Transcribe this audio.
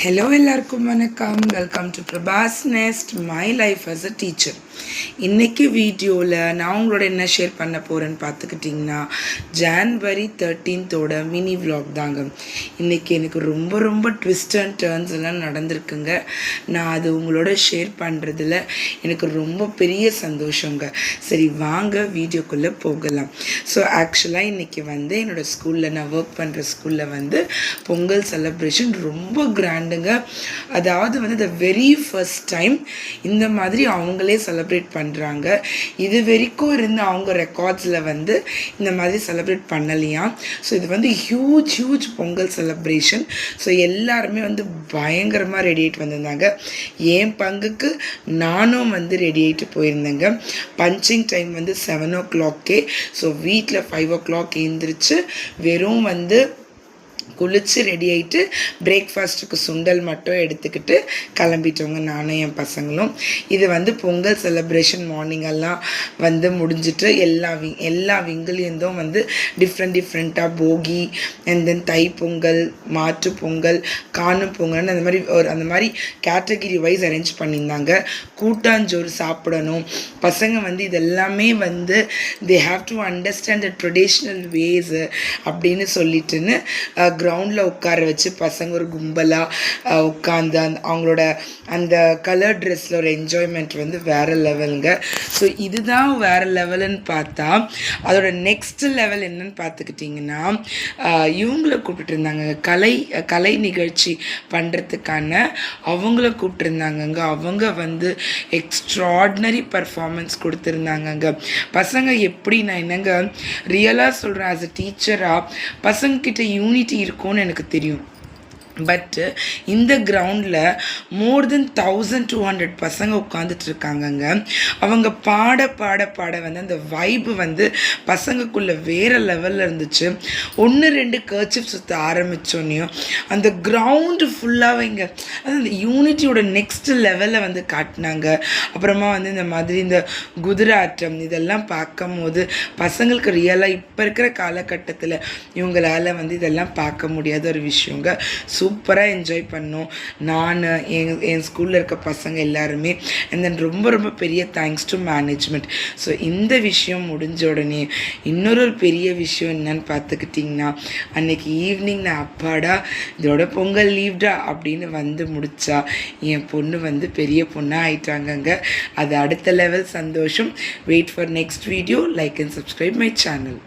Hello எல்லாருக்கும் வணக்கம். Welcome to Prabhas nest my life as a teacher. இன்றைக்கி வீடியோவில் நான் உங்களோட என்ன ஷேர் பண்ண போகிறேன்னு பார்த்துக்கிட்டிங்கன்னா ஜான்வரி 13th மினி விலாக் தாங்க. இன்றைக்கி எனக்கு ரொம்ப ட்விஸ்ட் அண்ட் டர்ன்ஸ் எல்லாம் நடந்திருக்குங்க. நான் அது உங்களோட ஷேர் பண்ணுறதுல எனக்கு ரொம்ப பெரிய சந்தோஷங்க. சரி வாங்க வீடியோக்குள்ளே போகலாம். ஸோ ஆக்சுவலாக இன்றைக்கி என்னோடய ஸ்கூலில் நான் ஒர்க் பண்ணுற ஸ்கூலில் பொங்கல் செலிப்ரேஷன் ரொம்ப கிராண்டுங்க. அதாவது த வெரி ஃபர்ஸ்ட் டைம் இந்த மாதிரி அவங்களே செலிப்ரேட் பண்ணுறாங்க. இது வரைக்கும் இருந்த அவங்க ரெக்கார்ட்ஸில் இந்த மாதிரி செலிப்ரேட் பண்ணலையாம். ஸோ இது ஹியூஜ் பொங்கல் செலிப்ரேஷன். ஸோ எல்லாருமே பயங்கரமாக ரெடி ஆகிட்டு வந்திருந்தாங்க. என் பங்குக்கு நானும் ரெடி ஆகிட்டு போயிருந்தேங்க. Punching time 7 o'clock. ஸோ வீட்டில் 5 o'clock எழுந்திரிச்சு வெறும் குளிச்சு ரெடி ஆகிட்டு பிரேக்ஃபாஸ்ட்டுக்கு சுண்டல் மட்டும் எடுத்துக்கிட்டு கிளம்பிட்டோங்க நானும் என் பசங்களும். இது பொங்கல் செலிப்ரேஷன் மார்னிங்கெல்லாம் முடிஞ்சிட்டு எல்லா விங்குலேருந்தும் டிஃப்ரெண்ட்டாக போகி அண்ட் தென் தை பொங்கல், மாற்று பொங்கல், காணும் பொங்கல்னு அந்த மாதிரி கேட்டகரி வைஸ் அரேஞ்ச் பண்ணியிருந்தாங்க. கூட்டாஞ்சோறு சாப்பிடணும் பசங்க இதெல்லாமே they have to understand the traditional ways அப்படின்னு சொல்லிட்டுன்னு கிரவுண்டில் உட்கார வச்சு பசங்க ஒரு கும்பலாக உட்காந்து அவங்களோட அந்த கலர் ட்ரெஸ்ஸில் ஒரு என்ஜாய்மெண்ட் வேறு லெவலுங்க. ஸோ இதுதான் வேறு லெவலுன்னு பார்த்தா அதோட நெக்ஸ்ட் லெவல் என்னன்னு பார்த்துக்கிட்டிங்கன்னா இவங்கள கூப்பிட்டுருந்தாங்க கலை நிகழ்ச்சி பண்ணுறதுக்கான அவங்கள கூப்பிட்டுருந்தாங்கங்க. அவங்க எக்ஸ்ட்ராடினரி பர்ஃபார்மன்ஸ் கொடுத்துருந்தாங்கங்க. பசங்க எப்படி நான் என்னங்க ரியலாக சொல்கிறேன், ஆஸ் அ டீச்சராக பசங்கக்கிட்ட யூனிட்டி இருக்கும்னு எனக்கு தெரியும். பட்டு இந்த கிரவுண்டில் மோர் தென் 1200 பசங்க உட்காந்துட்ருக்காங்கங்க. அவங்க பாட அந்த வைப்பு பசங்கக்குள்ளே வேறு லெவலில் இருந்துச்சு. 1-2 கர்ச்சிப் சுற்ற ஆரம்பித்தோன்னையும் அந்த கிரவுண்டு ஃபுல்லாக இங்கே அந்த யூனிட்டியோட நெக்ஸ்ட் லெவலில் காட்டினாங்க. அப்புறமா இந்த மாதிரி இந்த குதிராட்டம் இதெல்லாம் பார்க்கும் போது பசங்களுக்கு ரியலாக இப்போ இருக்கிற காலகட்டத்தில் இவங்களால் இதெல்லாம் பார்க்க முடியாத ஒரு விஷயங்க. சூப்பராக என்ஜாய் பண்ணோம் நான் என் ஸ்கூலில் இருக்க பசங்க எல்லாருமே. அண்ட் தென் ரொம்ப பெரிய தேங்க்ஸ் டு மேனேஜ்மெண்ட். ஸோ இந்த விஷயம் முடிஞ்ச உடனே இன்னொரு பெரிய விஷயம் என்னன்னு பார்த்துக்கிட்டிங்கன்னா அன்றைக்கி ஈவினிங் நான் அப்பாடா இதோட பொங்கல் லீவ்டா அப்படின்னு முடித்தா என் பொண்ணு பெரிய பொண்ணாக ஆயிட்டாங்கங்க. அது அடுத்த லெவல் சந்தோஷம். Wait for next video. Like and subscribe my channel.